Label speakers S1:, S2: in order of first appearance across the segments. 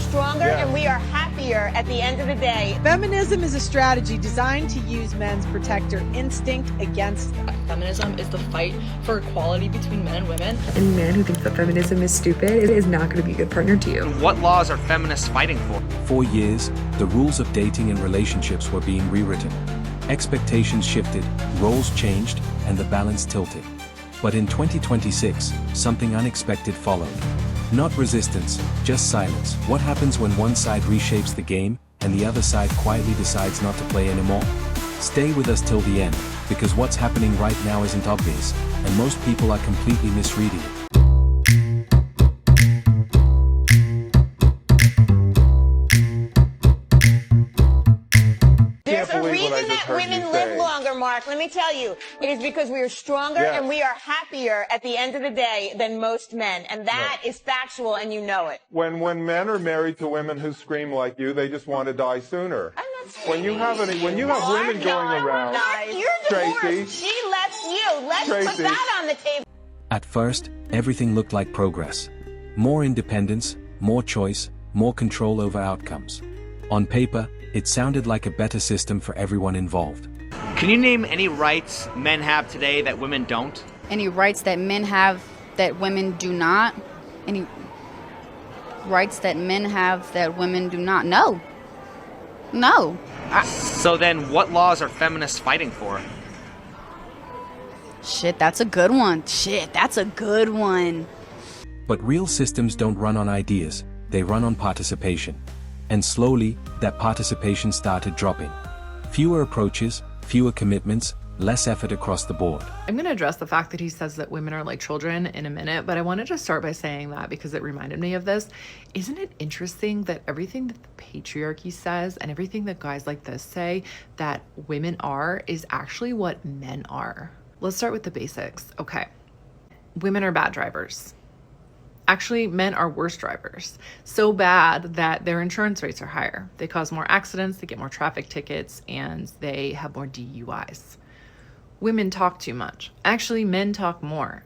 S1: stronger and we are happier at the end of the day.
S2: Feminism is a strategy designed to use men's protector instinct against them.
S3: Feminism is the fight for equality between men and women.
S4: Any man who thinks that feminism is stupid is not going to be a good partner to you.
S5: What laws are feminists fighting for?
S6: For years, the rules of dating and relationships were being rewritten. Expectations shifted, roles changed, and the balance tilted. But in 2026, something unexpected followed. Not resistance, just silence. What happens when one side reshapes the game, and the other side quietly decides not to play anymore? Stay with us till the end, because what's happening right now isn't obvious, and most people are completely misreading it.
S1: There's a reason that women live longer, Mark. Let me tell you. It is because we are stronger and we are happier at the end of the day than most men. And that is factual, and you know it.
S7: When men are married to women who scream like you, they just want to die sooner.
S1: I'm not
S7: When you have women going around,
S1: you're divorced.
S7: Tracy,
S1: She left you. Let's put
S7: Tracy.
S1: that on the table.
S6: At first, everything looked like progress. More independence, more choice, more control over outcomes. On paper, it sounded like a better system for everyone involved.
S5: Can you name any rights men have today that women don't?
S8: Any rights that men have that women do not? Any rights that men have that women do not? No.
S5: So then what laws are feminists fighting for?
S8: Shit, that's a good one.
S6: But real systems don't run on ideas, they run on participation. And slowly, that participation started dropping. Fewer approaches, fewer commitments, less effort across the board.
S3: I'm going to address the fact that he says that women are like children in a minute, but I wanted to start by saying that because it reminded me of this. Isn't it interesting that everything that the patriarchy says and everything that guys like this say that women are is actually what men are? Let's start with the basics. Okay. Women are bad drivers. Actually, men are worse drivers. So bad that their insurance rates are higher. They cause more accidents, they get more traffic tickets, and they have more DUIs. Women talk too much. Actually, men talk more.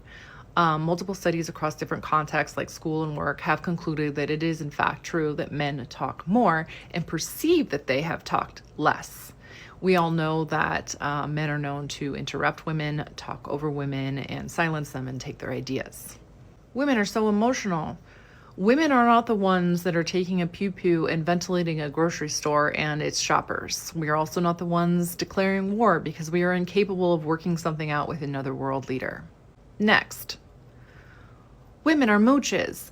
S3: Multiple studies across different contexts like school and work have concluded that it is in fact true that men talk more and perceive that they have talked less. We all know that men are known to interrupt women, talk over women, and silence them and take their ideas. Women are so emotional. Women are not the ones that are taking a pew-pew and ventilating a grocery store and its shoppers. We are also not the ones declaring war because we are incapable of working something out with another world leader. Next, women are mooches.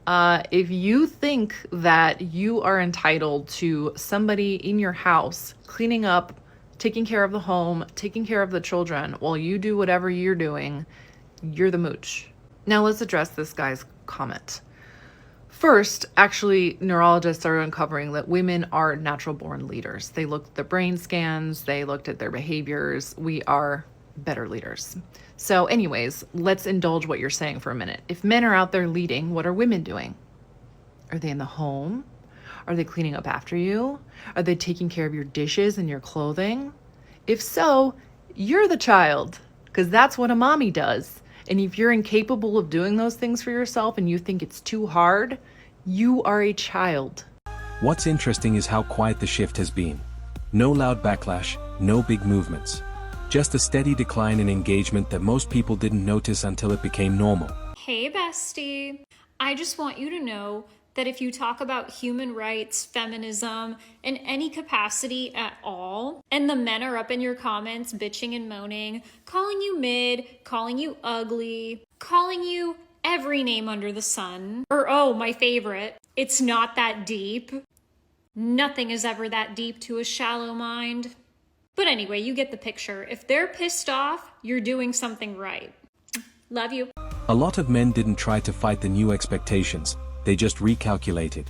S3: If you think that you are entitled to somebody in your house cleaning up, taking care of the home, taking care of the children while you do whatever you're doing, you're the mooch. Now let's address this guy's comment. First, actually, neurologists are uncovering that women are natural-born leaders. They looked at their brain scans, they looked at their behaviors. We are better leaders. So anyways, let's indulge what you're saying for a minute. If men are out there leading, what are women doing? Are they in the home? Are they cleaning up after you? Are they taking care of your dishes and your clothing? If so, you're the child, because that's what a mommy does. And if you're incapable of doing those things for yourself and you think it's too hard, you are a child.
S6: What's interesting is how quiet the shift has been. No loud backlash, no big movements. Just a steady decline in engagement that most people didn't notice until it became normal.
S9: Hey bestie, I just want you to know that if you talk about human rights, feminism, in any capacity at all, and the men are up in your comments bitching and moaning, calling you mid, calling you ugly, calling you every name under the sun, or oh, my favorite, it's not that deep. Nothing is ever that deep to a shallow mind. But anyway, you get the picture. If they're pissed off, you're doing something right. Love you.
S6: A lot of men didn't try to fight the new expectations, they just recalculated.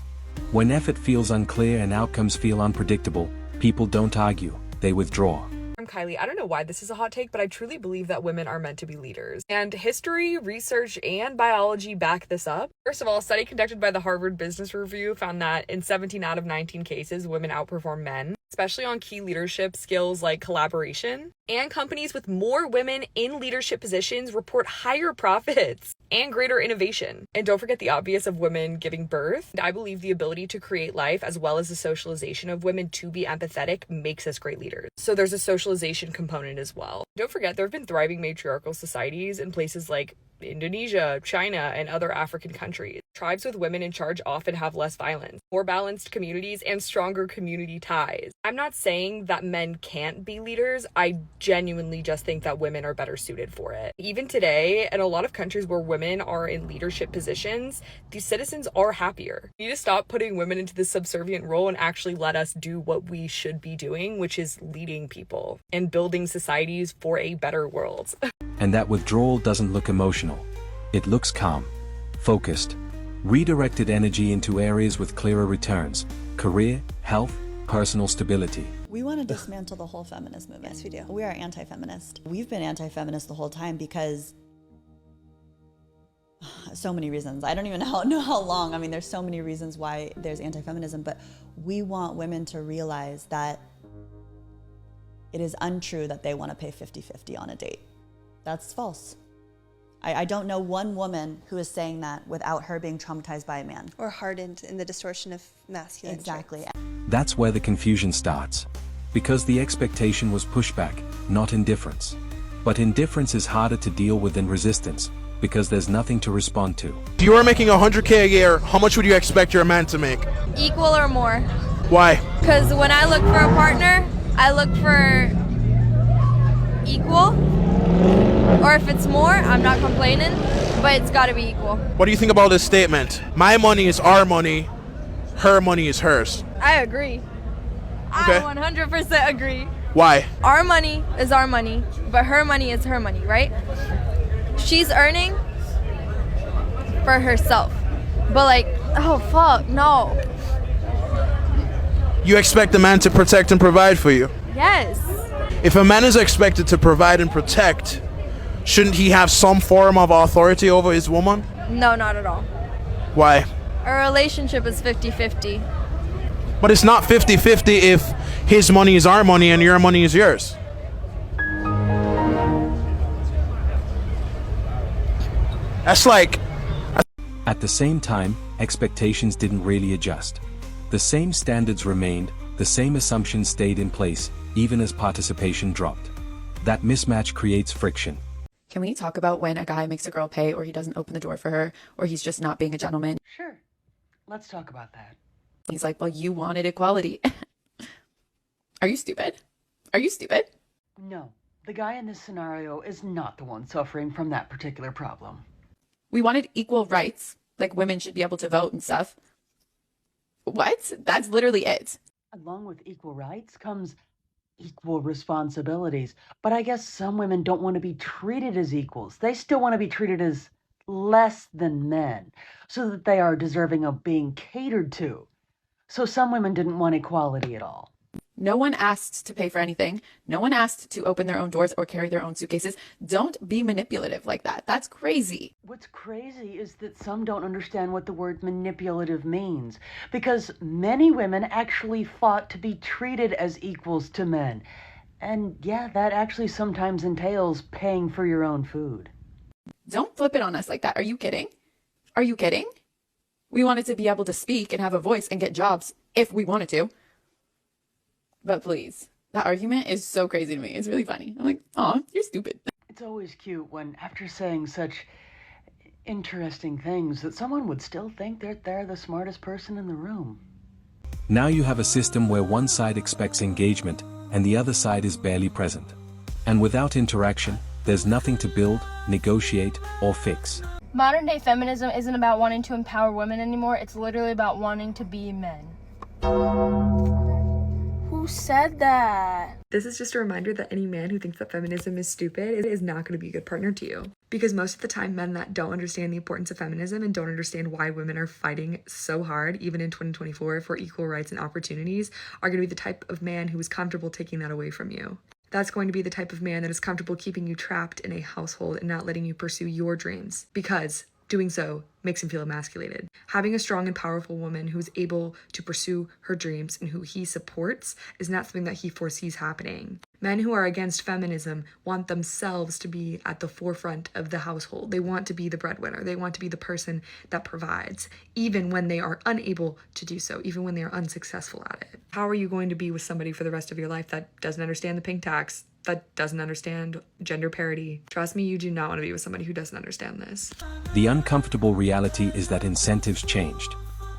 S6: When effort feels unclear and outcomes feel unpredictable, people don't argue, they withdraw.
S4: I'm Kylie. I don't know why this is a hot take, but I truly believe that women are meant to be leaders. And history, research, and biology back this up. First of all, a study conducted by the Harvard Business Review found that in 17 out of 19 cases, women outperform men. especially on key leadership skills like collaboration. And companies with more women in leadership positions report higher profits and greater innovation. And don't forget the obvious of women giving birth. I believe the ability to create life as well as the socialization of women to be empathetic makes us great leaders. So there's a socialization component as well. Don't forget, there have been thriving matriarchal societies in places like Indonesia, China, and other African countries. Tribes with women in charge often have less violence, more balanced communities, and stronger community ties. I'm not saying that men can't be leaders. I genuinely just think that women are better suited for it. Even today, in a lot of countries where women are in leadership positions, these citizens are happier. We need to stop putting women into this subservient role and actually let us do what we should be doing, which is leading people and building societies for a better world.
S6: And that withdrawal doesn't look emotional. It looks calm, focused, redirected energy into areas with clearer returns: career, health, personal stability.
S10: We want to dismantle the whole feminist movement. Yes, we do. We are anti-feminist. We've been anti-feminist the whole time because so many reasons. I don't even know how long. I mean, there's so many reasons why there's anti-feminism, but we want women to realize that it is untrue that they want to pay 50-50 on a date. That's false. I don't know one woman who is saying that without her being traumatized by a man.
S11: Or hardened in the distortion of masculine
S10: Exactly.
S11: traits.
S6: That's where the confusion starts. Because the expectation was pushback, not indifference. But indifference is harder to deal with than resistance, because there's nothing to respond to.
S12: If you were making $100K a year, how much would you expect your man to make?
S13: Equal or more.
S12: Why?
S13: Because when I look for a partner, I look for equal. Or if it's more, I'm not complaining, but it's got to be equal.
S12: What do you think about this statement? My money is our money, her money is hers.
S13: I agree.
S12: Okay.
S13: I 100% agree.
S12: Why?
S13: Our money is our money, but her money is her money, right? She's earning for herself. But like, oh fuck, no.
S12: You expect a man to protect and provide for you?
S13: Yes.
S12: If a man is expected to provide and protect, shouldn't he have some form of authority over his woman?
S13: No, not at all.
S12: Why?
S13: A relationship is 50-50.
S12: But it's not 50-50 if his money is our money and your money is yours. That's like...
S6: At the same time, expectations didn't really adjust. The same standards remained, the same assumptions stayed in place, even as participation dropped. That mismatch creates friction.
S3: Can we talk about when a guy makes a girl pay, or he doesn't open the door for her, or he's just not being a gentleman?
S14: Sure. Let's talk about that.
S3: He's like, well, you wanted equality. Are you stupid? Are you stupid?
S14: No, the guy in this scenario is not the one suffering from that particular problem.
S3: We wanted equal rights, like women should be able to vote and stuff. What? That's literally it.
S14: Along with equal rights comes equal responsibilities. But I guess some women don't want to be treated as equals. They still want to be treated as less than men, so that they are deserving of being catered to. So some women didn't want equality at all.
S3: No one asked to pay for anything. No one asked to open their own doors or carry their own suitcases. Don't be manipulative like that. That's crazy.
S14: What's crazy is that some don't understand what the word manipulative means, because many women actually fought to be treated as equals to men. And yeah, that actually sometimes entails paying for your own food.
S3: Don't flip it on us like that. Are you kidding? Are you kidding? We wanted to be able to speak and have a voice and get jobs if we wanted to. But please, that argument is so crazy to me. It's really funny. I'm like, aw, you're stupid.
S14: It's always cute when, after saying such interesting things, that someone would still think they're the smartest person in the room.
S6: Now you have a system where one side expects engagement and the other side is barely present. And without interaction, there's nothing to build, negotiate, or fix.
S15: Modern day feminism isn't about wanting to empower women anymore. It's literally about wanting to be men. Who said that?
S4: This is just a reminder that any man who thinks that feminism is stupid is not going to be a good partner to you. Because most of the time, men that don't understand the importance of feminism and don't understand why women are fighting so hard, even in 2024, for equal rights and opportunities, are going to be the type of man who is comfortable taking that away from you. That's going to be the type of man that is comfortable keeping you trapped in a household and not letting you pursue your dreams. Because
S3: doing so makes him feel emasculated. Having a strong and powerful woman who's able to pursue her dreams and who he supports is not something that he foresees happening. Men who are against feminism want themselves to be at the forefront of the household. They want to be the breadwinner. They want to be the person that provides, even when they are unable to do so, even when they are unsuccessful at it. How are you going to be with somebody for the rest of your life that doesn't understand the pink tax, that doesn't understand gender parity? Trust me, you do not want to be with somebody who doesn't understand this.
S6: The uncomfortable reality is that incentives changed.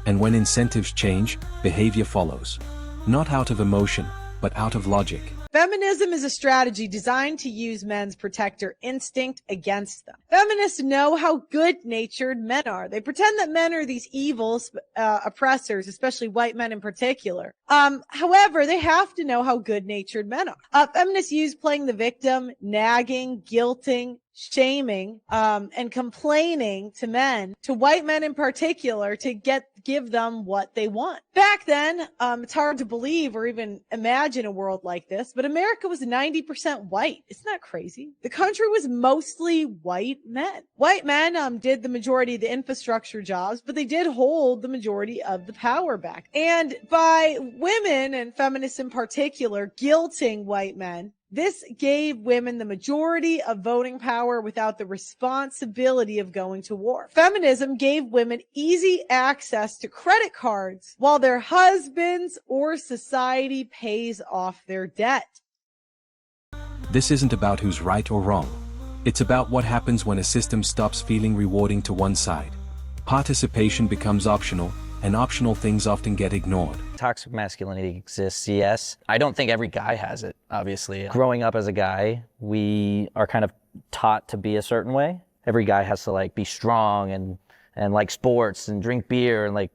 S6: And when incentives change, behavior follows. Not out of emotion, but out of logic.
S2: Feminism is a strategy designed to use men's protector instinct against them. Feminists know how good-natured men are. They pretend that men are these evil oppressors, especially white men in particular. However, they have to know how good-natured men are. Feminists use playing the victim, nagging, guilting, shaming, and complaining to men, to white men in particular, to give them what they want. Back then, it's hard to believe or even imagine a world like this, but America was 90% white. Isn't that crazy? The country was mostly white men. White men did the majority of the infrastructure jobs, but they did hold the majority of the power back. And by women, and feminists in particular, guilting white men, this gave women the majority of voting power without the responsibility of going to war. Feminism gave women easy access to credit cards while their husbands or society pays off their debt.
S6: This isn't about who's right or wrong. It's about what happens when a system stops feeling rewarding to one side. Participation becomes optional, and optional things often get ignored.
S16: Toxic masculinity exists, yes. I don't think every guy has it, obviously. Growing up as a guy, we are kind of taught to be a certain way. Every guy has to like be strong and like sports and drink beer and like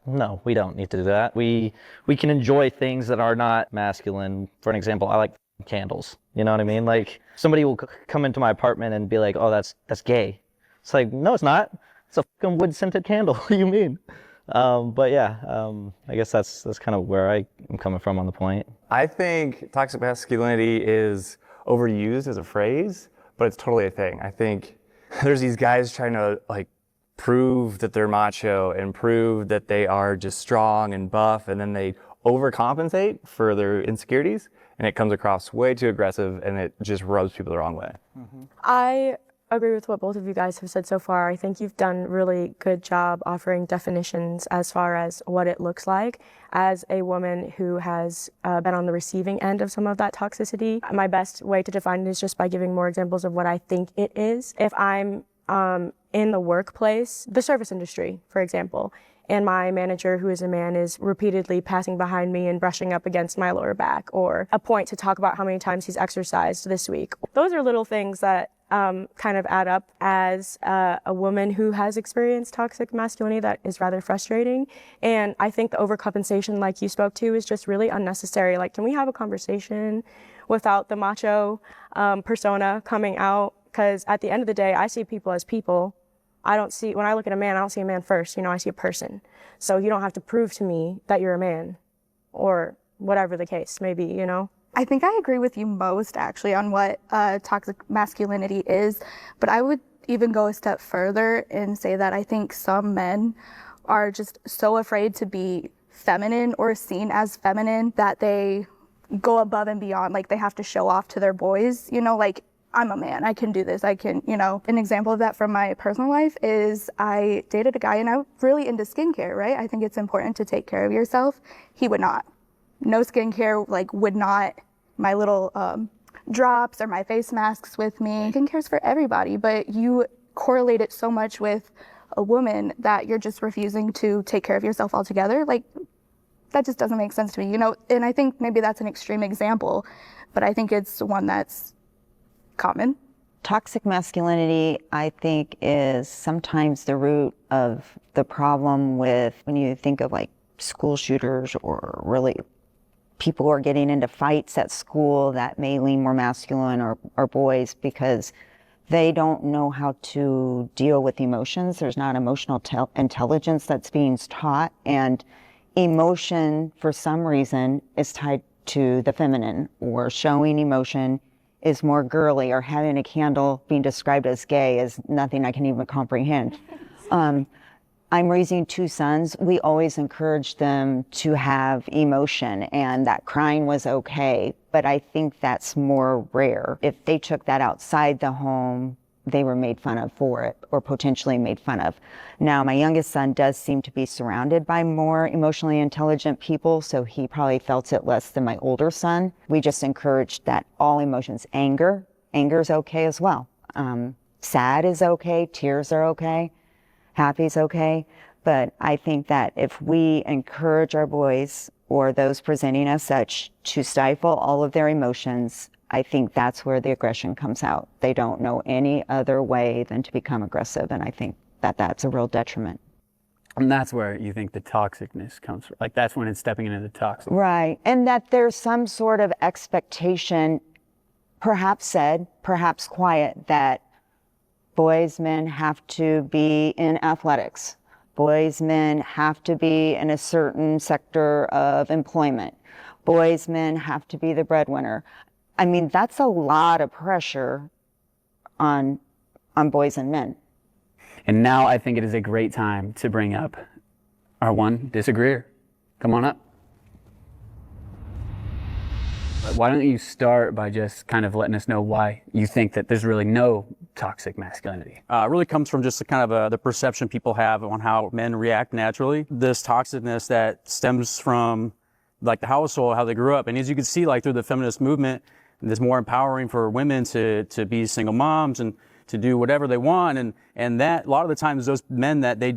S16: no, we don't need to do that. We can enjoy things that are not masculine. For an example, I like candles. You know what I mean? Like somebody will come into my apartment and be like, "Oh, that's gay." It's like, no, it's not. It's a fucking wood scented candle. What do you mean? But yeah, I guess that's kind of where I am coming from on the point.
S17: I think toxic masculinity is overused as a phrase, but it's totally a thing. I think there's these guys trying to like prove that they're macho and prove that they are just strong and buff, and then they overcompensate for their insecurities, and it comes across way too aggressive, and it just rubs people the wrong way.
S15: I agree with what both of you guys have said so far. I think you've done a really good job offering definitions as far as what it looks like. As a woman who has been on the receiving end of some of that toxicity, my best way to define it is just by giving more examples of what I think it is. If I'm in the workplace, the service industry, for example, and my manager, who is a man, is repeatedly passing behind me and brushing up against my lower back, or a point to talk about how many times he's exercised this week. Those are little things that kind of add up as a woman who has experienced toxic masculinity that is rather frustrating. And I think the overcompensation, like you spoke to, is just really unnecessary. Like, can we have a conversation without the macho persona coming out? Because at the end of the day, I see people as people. When I look at a man, I don't see a man first, I see a person. So you don't have to prove to me that you're a man, or whatever the case may be,
S18: I think I agree with you most, actually, on what toxic masculinity is, but I would even go a step further and say that I think some men are just so afraid to be feminine or seen as feminine that they go above and beyond, like they have to show off to their boys, like, I'm a man, I can do this, I can, An example of that from my personal life is I dated a guy and I'm really into skincare, right? I think it's important to take care of yourself. He would not. No skincare, would not, my little drops or my face masks with me. Skincare's for everybody, but you correlate it so much with a woman that you're just refusing to take care of yourself altogether. That just doesn't make sense to me, And I think maybe that's an extreme example, but I think it's one that's common.
S19: Toxic masculinity, I think, is sometimes the root of the problem with when you think of school shooters or really people who are getting into fights at school that may lean more masculine or boys because they don't know how to deal with emotions. There's not emotional intelligence that's being taught, and emotion for some reason is tied to the feminine, or showing emotion is more girly, or having a candle being described as gay is nothing I can even comprehend. I'm raising 2 sons. We always encourage them to have emotion, and that crying was okay, but I think that's more rare. If they took that outside the home, they were made fun of for it, or potentially made fun of. Now, my youngest son does seem to be surrounded by more emotionally intelligent people, so he probably felt it less than my older son. We just encouraged that all emotions, anger is okay as well. Sad is okay, tears are okay, happy is okay. But I think that if we encourage our boys, or those presenting as such, to stifle all of their emotions, I think that's where the aggression comes out. They don't know any other way than to become aggressive, and I think that that's a real detriment.
S20: And that's where you think the toxicness comes from. Like, that's when it's stepping into the toxic.
S19: Right, and that there's some sort of expectation, perhaps said, perhaps quiet, that boys, men have to be in athletics. Boys, men have to be in a certain sector of employment. Boys, men have to be the breadwinner. I mean, that's a lot of pressure on boys and men.
S20: And now I think it is a great time to bring up our one disagreeer. Come on up. Why don't you start by just kind of letting us know why you think that there's really no toxic masculinity?
S21: It really comes from just kind of the perception people have on how men react naturally. This toxicness that stems from like the household, how they grew up. And as you can see, like through the feminist movement, it's more empowering for women to be single moms and to do whatever they want. And that a lot of the times those men that they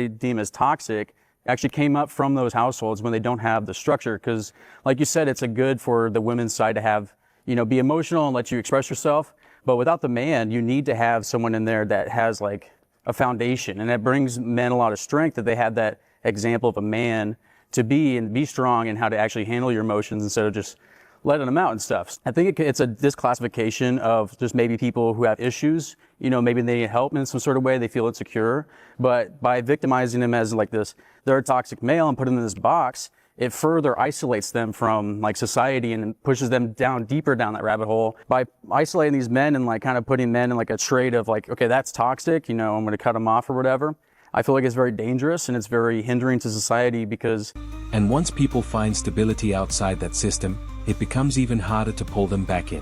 S21: deem as toxic actually came up from those households when they don't have the structure. Because like you said, it's a good for the women's side to have, be emotional and let you express yourself. But without the man, you need to have someone in there that has like a foundation. And that brings men a lot of strength, that they have that example of a man to be strong and how to actually handle your emotions instead of just letting them out and stuff. I think it's a disclassification of just maybe people who have issues, maybe they need help in some sort of way, they feel insecure. But by victimizing them as like this, they're a toxic male, and put them in this box, it further isolates them from like society and pushes them down deeper down that rabbit hole. By isolating these men and like kind of putting men in like a trait of like, okay, that's toxic, I'm going to cut them off or whatever. I feel like it's very dangerous and it's very hindering to society because...
S6: And once people find stability outside that system, it becomes even harder to pull them back in.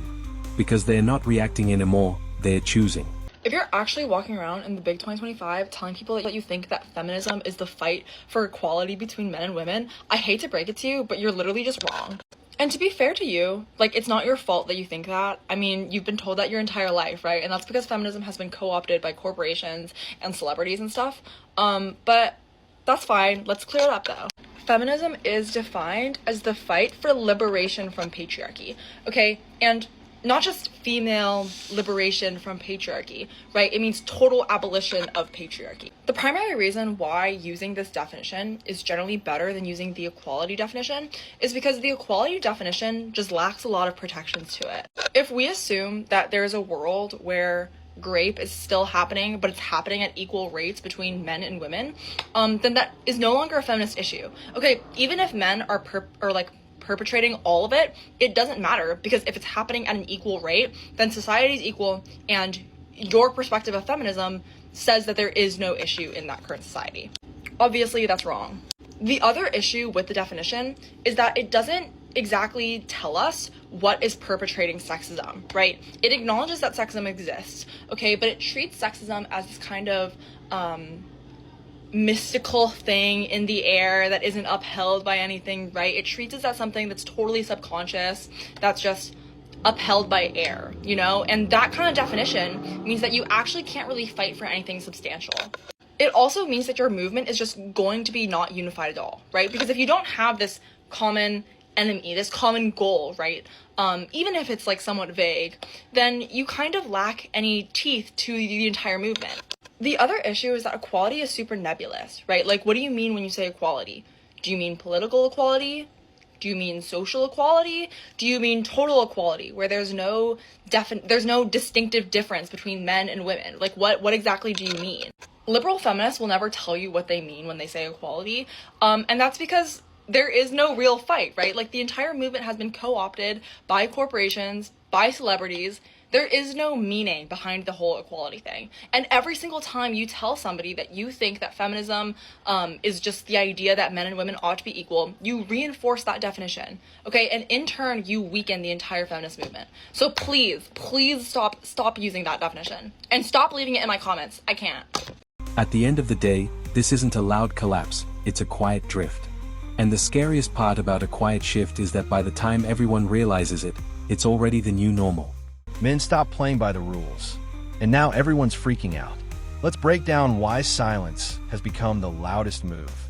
S6: Because they're not reacting anymore, they're choosing.
S4: If you're actually walking around in the big 2025 telling people that you think that feminism is the fight for equality between men and women, I hate to break it to you, but you're literally just wrong. And to be fair to you, like, it's not your fault that you think that. I mean, you've been told that your entire life, right? And that's because feminism has been co-opted by corporations and celebrities and stuff. But that's fine. Let's clear it up though. Feminism is defined as the fight for liberation from patriarchy, okay? And not just female liberation from patriarchy, right? It means total abolition of patriarchy. The primary reason why using this definition is generally better than using the equality definition is because the equality definition just lacks a lot of protections to it. If we assume that there's a world where rape is still happening, but it's happening at equal rates between men and women, then that is no longer a feminist issue. Okay, even if men are perpetrating all of it, it doesn't matter, because if it's happening at an equal rate, then society is equal, and your perspective of feminism says that there is no issue in that current society. Obviously, that's wrong. The other issue with the definition is that it doesn't exactly tell us what is perpetrating sexism, right? It acknowledges that sexism exists, okay, but it treats sexism as this kind of mystical thing in the air that isn't upheld by anything, right? It treats it as something that's totally subconscious, that's just upheld by air, And that kind of definition means that you actually can't really fight for anything substantial. It also means that your movement is just going to be not unified at all, right? Because if you don't have this common enemy, this common goal, right? Even if it's like somewhat vague, then you kind of lack any teeth to the entire movement. The other issue is that equality is super nebulous, right? Like, what do you mean when you say equality? Do you mean political equality? Do you mean social equality? Do you mean total equality, where there's no distinctive difference between men and women? Like, what exactly do you mean? Liberal feminists will never tell you what they mean when they say equality, and that's because
S7: there is no real fight, right? Like, the entire movement has been co-opted by corporations, by celebrities. There is no meaning behind the whole equality thing. And every single time you tell somebody that you think that feminism is just the idea that men and women ought to be equal, you reinforce that definition, okay? And in turn, you weaken the entire feminist movement. So please stop using that definition. And stop leaving it in my comments. I can't.
S6: At the end of the day, this isn't a loud collapse, it's a quiet drift. And the scariest part about a quiet shift is that by the time everyone realizes it, it's already the new normal.
S22: Men stopped playing by the rules, and now everyone's freaking out. Let's break down why silence has become the loudest move.